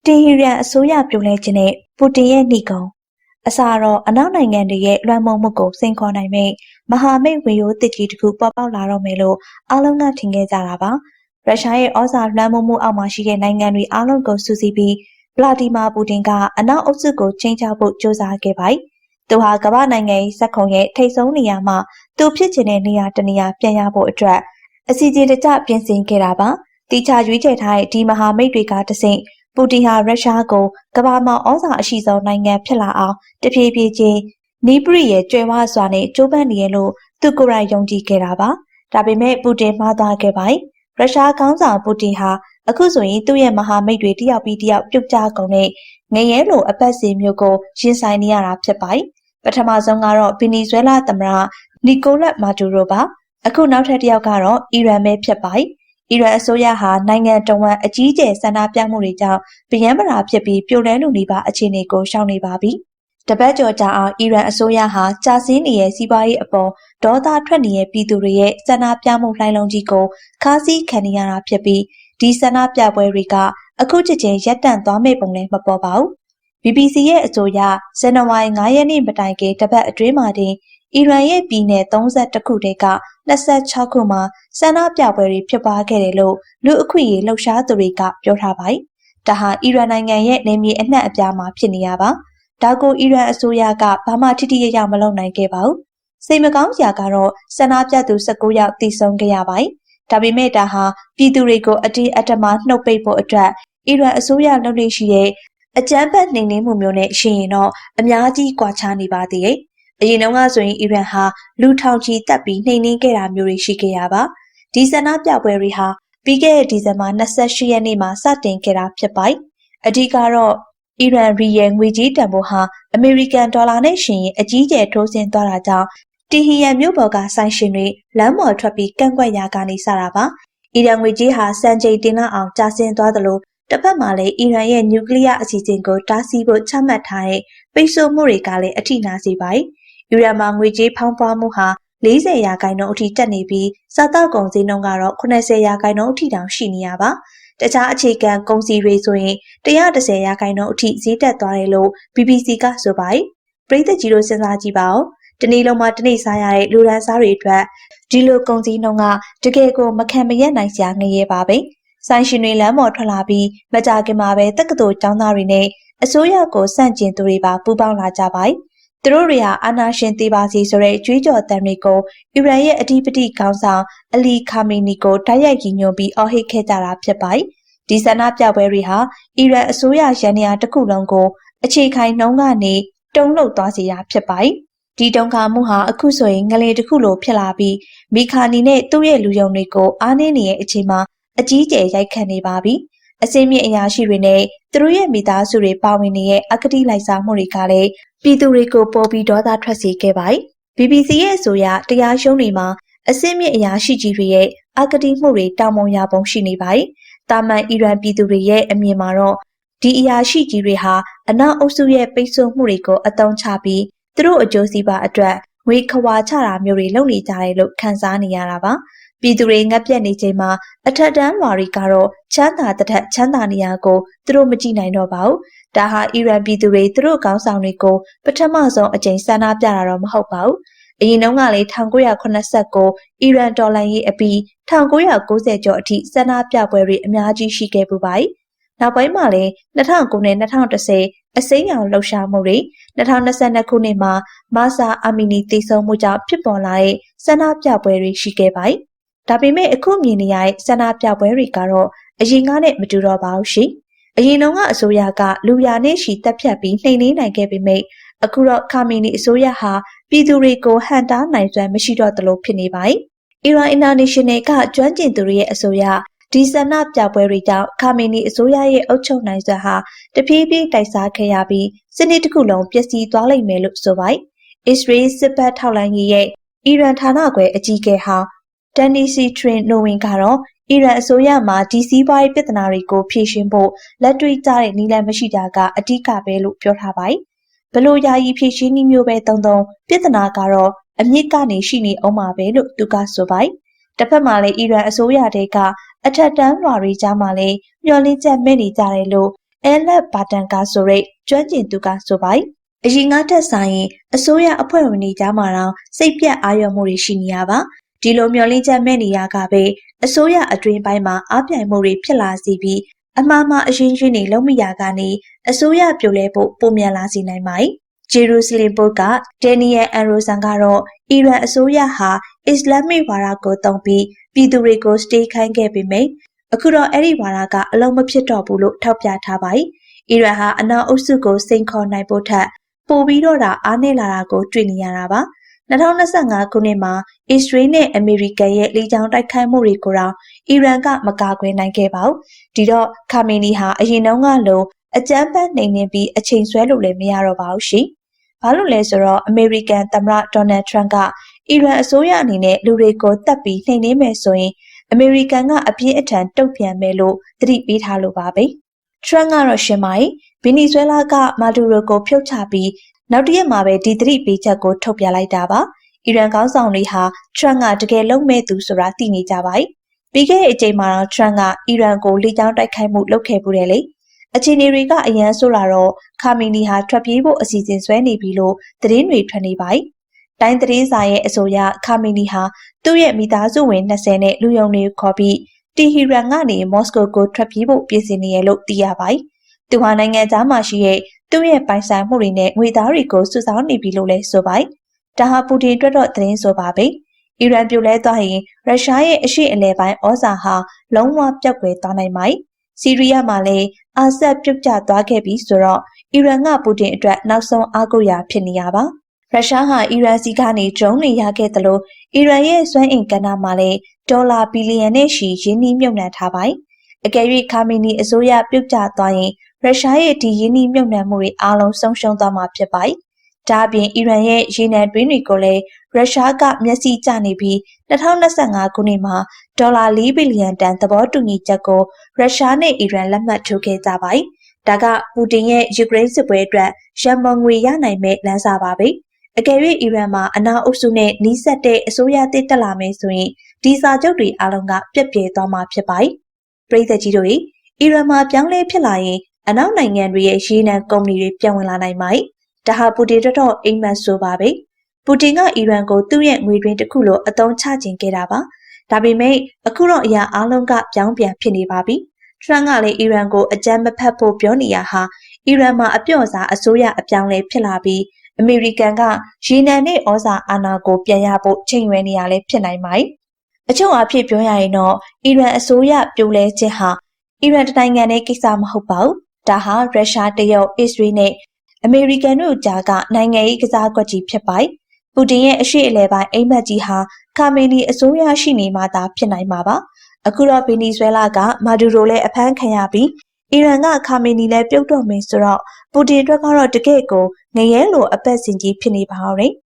တီဟီရန်အစိုးရပြုလဲခြင်းနဲ့ပူတင်ရဲ့နှိကုံအစားတော့အနောက်နိုင်ငံတွေရဲ့လွှမ်းမိုးမှုကိုစိန်ခေါ်နိုင်မဲ့မဟာမိတ်ဝင်ရိုးတစ်ကြီးတစ်ခုပေါ်ပေါက်လာတော့မယ်လို့အားလုံးကထင်ခဲ့ကြတာပါရုရှားရဲ့ဩဇာလွှမ်းမိုးမှုအောက်မှာရှိတဲ့နိုင်ငံတွေအားလုံးကိုစုစည်းပြီးဗလာဒီမာပူတင်ကအနောက်အုပ်စုကိုချိန်ချဖို့ကြိုးစားခဲ့ပါတယ်သူဟာကမ္ဘာနိုင်ငံရေးစက်ခုံရဲ့ထိပ်ဆုံးနေရာမှာသူဖြစ်ချင်တဲ့နေရာတနေရာပြန်ရဖို့အတွက်အစီအစဉ်တကျပြင်ဆင်ခဲ့တာပါတိကျရွေးချယ်ထားတဲ့ဒီမဟာမိတ်တွေကတဆင့်ပူတင်ဟာရုရှားကိုကမ္ဘာမှာဩဇာအရှိဆုံးနိုင်ငံဖြစ်လာအောင်တဖြည်းဖြည်းချင်းနီးပရိရဲ့ကျွဲဝါစွာနဲ့ကြိုးပမ်းနေရလို့သူကိုယ်တိုင်ယုံကြည်ခဲ့တာပါဒါပေမဲ့ပူတင်မှားသွားခဲ့ပါတယ်ရုရှားခေါင်းဆောင်ပူတင်ဟာအခုဆိုရင်သူ့ရဲ့မဟာမိတ်တွေတယောက်ပြီးတယောက်ပြုတ်ကျကုန်တဲ့ငရဲလိုအပတ်စီမျိုးကိုရင်ဆိုင်နေရတာဖြစ်ပါတယ်ပထမဆုံးကတော့ဗင်နီဇွဲလားသမ္မတနီကိုလက်မာဒူရိုပါအခုနောက်ထပ်တစ်ယောက်ကတော့အီရန်ပဲဖြစ်ပါတယ်အီရန်အစိုးရဟာနိုင်ငံတော်ဝန်အကြီးကျယ်ဆန္ဒပြမှုတွေကြောင့်ဗယံပရာဖြစ်ပြီးပြိုလဲလူနေပါအခြေအနေကိုရှောင်နေပါပြီတပတ်ကျော်ကြာအောင်အီရန်အစိုးရဟာကြာဆင်းနေတဲ့စီးပွားရေးအပေါ်ဒေါသထွက်နေတဲ့ပြည်သူတွေရဲ့ဆန္ဒပြမှုလှိုင်းလုံးကြီးကိုခါးစည်းခံနေရတာဖြစ်ပြီးဒီဆန္ဒပြပွဲတွေကအခုချက်ချင်းရပ်တန့်သွားမယ့်ပုံလည်းမပေါ်ပါဘူး BBC ရဲ့အဆိုအရဇန်နဝါရီ9ရက်နေ့မတိုင်ခင်တပတ်အတွင်းမှာတင်အီရန်ရဲ့ပြည်နယ်32ခုတည်းက26ခုမှာဆန္ဒပြပွဲတွေဖြစ်ပွားခဲ့တယ်လို့လူအခွင့်အရေးလှုပ်ရှားသူတွေကပြောထားပါတယ်။ဒါဟာအီရန်နိုင်ငံရဲ့နေမြေအနှံ့အပြားမှာဖြစ်နေရပါ။ဒါကိုအီရန်အစိုးရကဘာမှထိထိရောက်မလုပ်နိုင်ခဲ့ပါဘူး။စိတ်မကောင်းစရာကတော့ဆန္ဒပြသူ19ယောက်တိစုံခဲ့ရပါတယ်။ဒါပေမဲ့ဒါဟာပြည်သူတွေကိုအတင်းအဓမ္မနှုတ်ပိတ်ဖို့အတွက်အီရန်အစိုးရလုပ်နေရှိတဲ့အကြမ်းဖက်နှိမ်နင်းမှုမျိုးနဲ့ရှင်ရင်တော့အများကြီးကွာခြားနေပါသေးတယ်။အရင်တုန်းကဆိုရင်အီရန်ဟာလူထောင်ချီတပ်ပြီးနှိမ်နင်းခဲ့တာမျိုးတွေရှိခဲ့ရပါဒီဆန္ဒပြပွဲတွေဟာပြီးခဲ့တဲ့ဒီဇင်ဘာ28ရက်နေ့မှာစတင်ခဲ့တာဖြစ်ပါတယ်အဓိကတော့အီရန်ရီယယ်ငွေကြေးတန်ဖိုးဟာအမေရိကန်ဒေါ်လာနဲ့ရှင်ရင်အကြီးကျယ်ထိုးဆင်းသွားတာကြောင့်တီဟီရန်မြို့ပေါ်ကဆိုင်ရှင်တွေလမ်းပေါ်ထွက်ပြီးကန့်ကွက်ရာကနေစတာပါအီရန်ငွေကြေးဟာစံချိန်တင်လောက်အောင်ကျဆင်းသွားသလိုတစ်ဖက်မှာလည်းအီရန်ရဲ့နျူကလ িয়ার အစီအစဉ်ကိုတားဆီးဖို့ချမှတ်ထားတဲ့ပိတ်ဆို့မှုတွေကလည်းအထိနာစေပါတယ်အီရန်မှာငွေကြေးဖောင်းပွားမှုဟာ40%အထိတက်နေပြီးစားတောက်ကုန်ဈေးနှုန်းကတော့80%အထိတောင်ရှိနေရပါတခြားအခြေခံကုန်စည်တွေဆိုရင်110%အထိဈေးတက်သွားတယ်လို့ BBC ကဆိုပါတယ်ပြည်သက်ကြီးတို့စဉ်းစားကြည့်ပါဦးတနေ့လုံးမှာတနေ့စားရတဲ့လူဒန်းစားတွေအတွက်ဒီလိုကုန်စည်နှုန်းကတကယ်ကိုမခံမရက်နိုင်စရာငရဲပါပဲဆိုင်ရှင်တွေလမ်းပေါ်ထွက်လာပြီးမကြခင်မှာပဲတက္ကသိုလ်ကျောင်းသားတွေနဲ့အစိုးရကိုစန့်ကျင်သူတွေပါပူးပေါင်းလာကြပါတယ်သူတို့တွေဟာအာဏာရှင်သေးပါစီဆိုတဲ့ကြွေးကြော်သံတွေကိုအီရန်ရဲ့အဓိပတိခေါင်းဆောင်အလီခါမီနီကိုတိုက်ရိုက်ရည်ညွှန်းပြီးအော်ဟစ်ခဲ့ကြတာဖြစ်ပါတယ်။ဒီဆန္ဒပြပွဲတွေဟာအီရန်အစိုးရရန်ရာတစ်ခုလုံးကိုအခြေခိုင်နှုံးကနေတုံ့လှုပ်သွားစေတာဖြစ်ပါတယ်။ဒီတုံ့ခါမှုဟာအခုဆိုရင်ငလေတစ်ခုလိုဖြစ်လာပြီးမီခါနီနဲ့သူ့ရဲ့လူယုံတွေကိုအားနည်းနေတဲ့အချိန်မှာအကြီးကျယ်ရိုက်ခတ်နေပါပြီ။အစင်းမြင့်အရာရှိတွေနဲ့သူတို့ရဲ့မိသားစုတွေပါဝင်နေတဲ့အကတိလိုက်စားမှုတွေကလည်းပြည်သူတွေကိုပေါ်ပြီးဒေါသထွက်စေခဲ့ပါတယ်။ BBC ရဲ့အဆိုအရတရားရုံးတွေမှာအစင်းမြင့်အရာရှိကြီးတွေရဲ့အကတိမှုတွေတောင်ပုံရပုံရှိနေပါတယ်။တာမန်အီရန်ပြည်သူတွေရဲ့အမြင်မှာတော့ဒီအရာရှိကြီးတွေဟာအနောက်အုပ်စုရဲ့ပိတ်ဆို့မှုတွေကိုအသုံးချပြီးသူတို့အကျိုးစီးပွားအတွက်ငွေခွာချတာမျိုးတွေလုပ်နေကြတယ်လို့ခန်းစားနေရတာပါ။ပြည်သူတွေငတ်ပြတ်နေချိန်မှာအထက်တန်းလွှာတွေကတော့ချမ်းသာတဲ့ချမ်းသာနေရာကိုသူတို့မကြည့်နိုင်တော့ပါဘူး။ဒါဟာအီရန်ပြည်သူတွေသူတို့ခေါင်းဆောင်တွေကိုပထမဆုံးအကြိမ်ဆန္ဒပြတာတော့မဟုတ်ပါဘူး။အရင်တုန်းကလည်း1989အီရန်တော်လှန်ရေးအပြီး1990ကျော်အထိဆန္ဒပြပွဲတွေအများကြီးရှိခဲ့ပူပါတယ်။နောက်ပိုင်းမှာလည်း2009နဲ့2010အစိမ်းရောင်လှုပ်ရှားမှုတွေ2022ခုနှစ်မှာမာဆာအာမီနီတည်ဆုံမှုကြောင့်ဖြစ်ပေါ်လာတဲ့ဆန္ဒပြပွဲတွေရှိခဲ့ပါတယ်။ဒါပေမဲ့အခုမြင်နေရတဲ့ဆန္ဒပြပွဲတွေကတော့အရင်ကနဲ့မတူတော့ပါဘူးရှင်။အရင်တုန်းကအစိုးရကလူရာနဲ့ရှီတက်ဖြတ်ပြီးနှိမ်နင်းနိုင်ခဲ့ပေမဲ့အခုတော့ခါမီနီအစိုးရဟာပြည်သူတွေကိုဟန်တားနိုင်စွမ်းမရှိတော့သလိုဖြစ်နေပါတယ်။ Iran International ကကျွမ်းကျင်သူတွေရဲ့အဆိုအရဒီဆန္ဒပြပွဲတွေကြောင့်ခါမီနီအစိုးရရဲ့အုပ်ချုပ်နိုင်စွမ်းဟာတဖြည်းဖြည်းတိုက်စားခဲ့ရပြီးစနစ်တစ်ခုလုံးပျက်စီးသွားလိမ့်မယ်လို့ဆိုပါတယ်။ Israel စစ်ဘက်ထောက်လှမ်းရေးရဲ့အီရန်ဌာနခွဲအကြီးအကဲဟာဒန်နီစီထရင်နိုဝင်ကတော့အီရန်အစိုးရမှာဒီစီးပွားရေးပြဿနာတွေကိုဖြေရှင်းဖို့လက်တွေ့ကျတဲ့နည်းလမ်းမရှိတာကအဓိကပဲလို့ပြောထားပါတယ်။ဘလို့ယာယီဖြေရှင်းနည်းမျိုးပဲတုံပြဿနာကတော့အမြင့်ကနေရှိနေအောင်ပါပဲလို့သူကဆိုပါတယ်။တစ်ဖက်မှာလည်းအီရန်အစိုးရတွေကအထက်တန်းလွှာတွေကြားမှာလည်းမျှော်လင့်ချက်မဲ့နေကြတယ်လို့ အဲလက်ဘာတန်ကာဆိုရိတ်ကျွမ်းကျင်သူကဆိုပိုင်အရင်ကထက်ဆိုင်ရင်အစိုးရအဖွဲ့ဝင်တွေကြားမှာတော့စိတ်ပြတ်အာရုံမှုတွေရှိနေရပါဒီလိုမျှော်လင့်ချက်မဲ့နေရကပဲအစိုးရအတွင်းပိုင်းမှာအားပြိုင်မှုတွေဖြစ်လာစီပြီးအမှားမှားအရင်ချင်းတွေလုံးမရကနေအစိုးရပြိုလဲဖို့ပုံမြန်လာစီနိုင်ပါတယ်ဂျေရုဆလင်ပို့ကဒန်နီယယ်အန်ရိုဆန်ကတော့အီရန်အစိုးရဟာအစ္စလာမစ်ဝါဒကိုတုံ့ပြီးပြည်သူတွေကိုစတေးခိုင်းခဲ့ပေမယ့်အခုတော့အဲ့ဒီဝါဒကအလုံးမဖြစ်တော့ဘူးလို့ထောက်ပြထားပါတယ်အီရန်ဟာအနောက်အုပ်စုကိုစိန်ခေါ်နိုင်ဖို့ထက်ပိုပြီးတော့အားနည်းလာတာကိုတွေ့နေရတာပါ2025ခုနှစ်မှာအစ္စရေးနဲ့အမေရိကန်ရဲ့လေကြောင်းတိုက်ခိုက်မှုတွေကိုတော့အီရန်ကမကာကွယ်နိုင်ခဲ့ပါဘူးဒီတော့ခါမီနီဟာအရင်တုန်းကလိုအကြမ်းဖက်နှိမ်နင်းပြီးအချိန်ဆွဲလို့လည်းမရတော့ပါဘူးရှင်ဘာလို့လဲဆိုတော့အမေရိကန်သမ္မတဒေါ်နယ်ထရန့်ကအီရန်အစိုးရအနေနဲ့လူတွေကိုတတ်ပြီးနှိမ်နင်းမယ်ဆိုရင်အမေရိကန်ကအပြင်းအထန်တုံ့ပြန်မယ်လို့သတိပေးထားလို့ပါပဲထရန့်ကတော့ရှင်းပါတယ်ဗီနီဇွဲလားကမာဒူရိုကိုဖြုတ်ချပြီးနောက်တရက်မှာပဲဒီသတိပေးချက်ကိုထုတ်ပြန်လိုက်တာပါအီရန်ခေါင်းဆောင်တွေဟာထရန့်ကတကယ်လုံးမဲ့သူဆိုတာသိနေကြပါတယ်ပြီးခဲ့တဲ့အချိန်မှာတော့ထရန့်ကအီရန်ကိုလေကြောင်းတိုက်ခိုက်မှုလုပ်ခဲ့ပူတယ်လေအခြေအနေတွေကအရန်ဆိုလာတော့ခါမီနီဟာထွက်ပြေးဖို့အစီအစဉ်ဆွဲနေပြီလို့သတင်းတွေထွက်နေပါတယ်။တိုင်းသတင်းစာရဲ့အဆိုအရခါမီနီဟာသူ့ရဲ့မိသားစုဝင်20နဲ့လူယုံတွေခေါ်ပြီးတီဟီရန်ကနေမော်စကိုကိုထွက်ပြေးဖို့ပြင်ဆင်နေရလို့သိရပါတယ်။သူဟာနိုင်ငံသားမှရှိရဲ့သူ့ရဲ့ပိုင်ဆိုင်မှုတွေနဲ့ငွေသားတွေကိုစုဆောင်းနေပြီလို့လည်းဆိုပါတယ်။ဒါဟာပူတင်အတွက်တော့သတင်းဆိုပါပဲ။အီရန်ပြိုလဲသွားရင်ရုရှားရဲ့အရှေ့အလယ်ပိုင်းဩဇာဟာလုံးဝပျောက်ကွယ်သွားနိုင်ပါတယ်။ဆီးရီးယားမှာလည်းအာဆတ်ပြုတ်ကျသွားခဲ့ပြီဆိုတော့အီရန်ကပူတင်အတွက်နောက်ဆုံးအားကိုးရာဖြစ်နေရပါရုရှားဟာအီရန်စီကနေဒရုန်းတွေရခဲ့သလိုအီရန်ရဲ့စွမ်းအင်ကဏ္ဍမှာလည်းဒေါ်လာဘီလီယံနဲ့ချီရင်းနှီးမြှုပ်နှံထားပါတယ်အကယ်၍ခါမီနီအစိုးရပြုတ်ကျသွားရင်ရုရှားရဲ့ဒီရင်းနှီးမြှုပ်နှံမှုတွေအားလုံးဆုံးရှုံးသွားမှာဖြစ်ပါတယ်ဒါအပြင်အီရန်ရဲ့ရေနံတွင်းတွေကိုလည်းရုရှားကမျက်စိကျနေပြီး2025ခုနှစ်မှာဒေါ်လာ4ဘီလီယံတန်သဘောတူညီချက်ကိုရုရှားနဲ့အီရန်လက်မှတ်ထိုးခဲ့ကြပါတယ်။ဒါကပူတင်ရဲ့ယူကရိန်းစစ်ပွဲအတွက်ရန်ပုံငွေရနိုင်မဲ့လမ်းစာပါပဲ။အကယ်၍အီရန်မှာအနောက်အုပ်စုနဲ့နှီးစပ်တဲ့အစိုးရသစ်တက်လာမယ်ဆိုရင်ဒီစာချုပ်တွေအားလုံးကပြက်ပြဲသွားမှာဖြစ်ပါတယ်။ပြည်သက်ကြီးတို့အီရန်မှာပြောင်းလဲဖြစ်လာရင်အနောက်နိုင်ငံတွေရဲ့ရေနံကုမ္ပဏီတွေပြန်ဝင်လာနိုင်ပါတယ်။ဒါဟာပူတင်တော့အိမ်မက်ဆိုပါပဲ။ပူတင်ကအီရန်ကိုသူ့ရဲ့ငွေတွင်းတစ်ခုလိုအသုံးချခြင်းခဲ့တာပါ။ဒါပေမဲ့အခုတော့အရာအားလုံးကပြောင်းပြန်ဖြစ်နေပါပြီ။ထရန့်ကလည်းအီရန်ကိုအကြမ်းမဖက်ဖို့ပြောနေရဟာအီရန်မှာအပြော့စားအစိုးရအပြောင်းလဲဖြစ်လာပြီးအမေရိကန်ကရေနံနဲ့ဩဇာအာဏာကိုပြန်ရဖို့ချိန်ရွယ်နေရလဲဖြစ်နိုင်ပါတယ်။အချုပ်အဖြစ်ပြောရရင်တော့အီရန်အစိုးရပြိုလဲခြင်းဟာအီရန်နိုင်ငံရဲ့ကိစ္စမဟုတ်ပါဘူး။ဒါဟာရုရှားတရုတ်အစ္စရေးနဲ့အမေရိကန်တို့ကြားကနိုင်ငံရေးကစားကွက်ကြီးဖြစ်ပါတယ်။ပူတင်ရဲ့အရှိအလဲပိုင်းအိမ်မက်ကြီးဟာခါမေနီအစိုးရရှိနေမှသာဖြစ်နိုင်မှာပါ။အခုတော့ဗီနီဇွဲလားကမာဒူရိုလည်းအဖမ်းခံရပြီးအီရန်ကခါမေနီလည်းပြုတ်တော့မယ်ဆိုတော့ပူတင်အတွက်ကတော့တကယ့်ကိုငရဲလိုအပတ်စင်ကြီးဖြစ်နေပါတော့တယ်။